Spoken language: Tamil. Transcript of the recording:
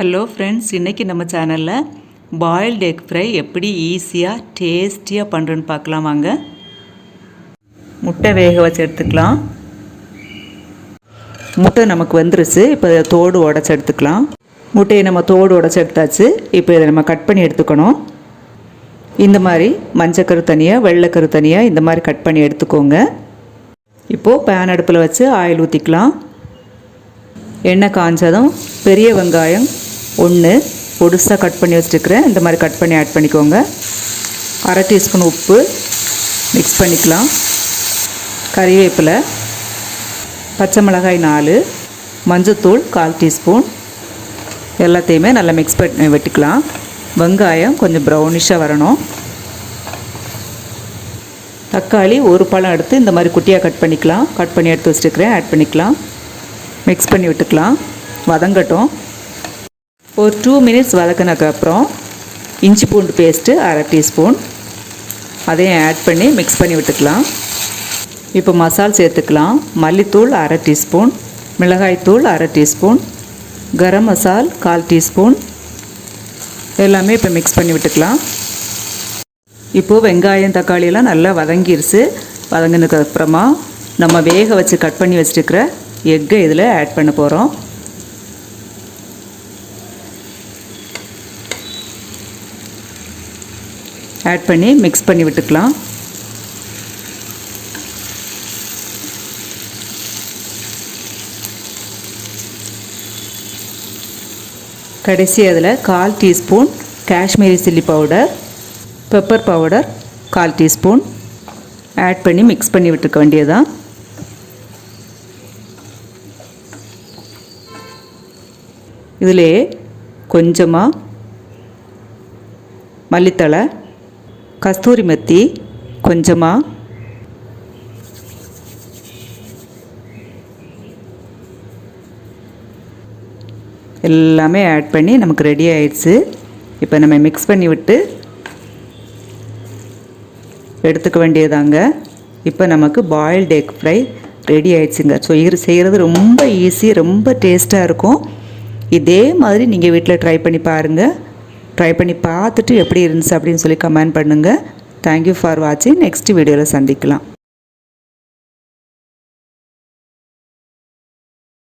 ஹலோ ஃப்ரெண்ட்ஸ், இன்றைக்கி நம்ம சேனலில் பாயில்டு எக் ஃப்ரை எப்படி ஈஸியாக டேஸ்டியாக பண்ணுறேன்னு பார்க்கலாம் வாங்க. முட்டை வேக வச்சு எடுத்துக்கலாம். முட்டை நமக்கு வந்துருச்சு. இப்போ இதை தோடு உடச்சி எடுத்துக்கலாம். முட்டையை நம்ம தோடு உடச்சி எடுத்தாச்சு. இப்போ இதை நம்ம கட் பண்ணி எடுத்துக்கணும். இந்த மாதிரி மஞ்சக்கரு தனியாக வெள்ளைக்கரு தனியாக இந்த மாதிரி கட் பண்ணி எடுத்துக்கோங்க. இப்போது பேன் அடுப்பில் வச்சு ஆயில் ஊற்றிக்கலாம். எண்ணெய் காஞ்சதும் பெரிய வெங்காயம் 1 பொடுசாக கட் பண்ணி வச்சுருக்கிறேன். இந்த மாதிரி கட் பண்ணி ஆட் பண்ணிக்கோங்க. அரை டீஸ்பூன் உப்பு மிக்ஸ் பண்ணிக்கலாம். கறிவேப்பிலை, பச்சை மிளகாய் 4, மஞ்சத்தூள் 1/4 டீஸ்பூன் எல்லாத்தையுமே நல்லா மிக்ஸ் பண்ணி வெட்டிக்கலாம். வெங்காயம் கொஞ்சம் ப்ரௌனிஷாக வரணும். தக்காளி 1 பழம் எடுத்து இந்த மாதிரி குட்டியாக கட் பண்ணிக்கலாம். கட் பண்ணி எடுத்து வச்சுருக்கிறேன். ஆட் பண்ணிக்கலாம். மிக்ஸ் பண்ணி விட்டுக்கலாம். வதங்கட்டும். ஒரு 2 மினிட்ஸ் வதக்கினதுக்கப்புறம் இஞ்சி பூண்டு பேஸ்ட்டு அரை டீஸ்பூன் அதையும் ஆட் பண்ணி மிக்ஸ் பண்ணி விட்டுக்கலாம். இப்போ மசால் சேர்த்துக்கலாம். மல்லித்தூள் அரை டீஸ்பூன், மிளகாய்த்தூள் அரை டீஸ்பூன், கரம் மசால் 1/4 டீஸ்பூன் எல்லாமே இப்போ மிக்ஸ் பண்ணி விட்டுக்கலாம். இப்போது வெங்காயம் தக்காளியெல்லாம் நல்லா வதங்கிருச்சு. வதங்கினதுக்கப்புறமா நம்ம வேக வச்சு கட் பண்ணி வச்சுருக்கிற எக்கை இதில் ஆட் பண்ண போகிறோம். ஆட் பண்ணி மிக்ஸ் பண்ணி விட்டுக்கலாம். கடைசி அதில் 1/4 teaspoon Kashmiri chilli powder, pepper powder 1/4 teaspoon add பண்ணி மிக்ஸ் பண்ணி விட்டுக்க வேண்டியதான். இதிலே கொஞ்சமாக மல்லித்தழை, கஸ்தூரி மெத்தி கொஞ்சமாக, எல்லாமே ஆட் பண்ணி நமக்கு ரெடி ஆயிடுச்சு. இப்போ நம்ம மிக்ஸ் பண்ணி விட்டு எடுத்துக்க வேண்டியதாங்க. இப்போ நமக்கு பாயில்டு எக் ஃப்ரை ரெடி ஆயிடுச்சுங்க. ஸோ இது செய்கிறது ரொம்ப ஈஸி, ரொம்ப டேஸ்ட்டாக இருக்கும். இதே மாதிரி நீங்கள் வீட்டில் ட்ரை பண்ணி பாருங்கள். ட்ரை பண்ணி பார்த்துட்டு எப்படி இருந்துச்சு அப்படின்னு சொல்லி கமெண்ட் பண்ணுங்கள். தேங்க்யூ ஃபார் வாட்சிங். நெக்ஸ்ட் வீடியோவில் சந்திக்கலாம்.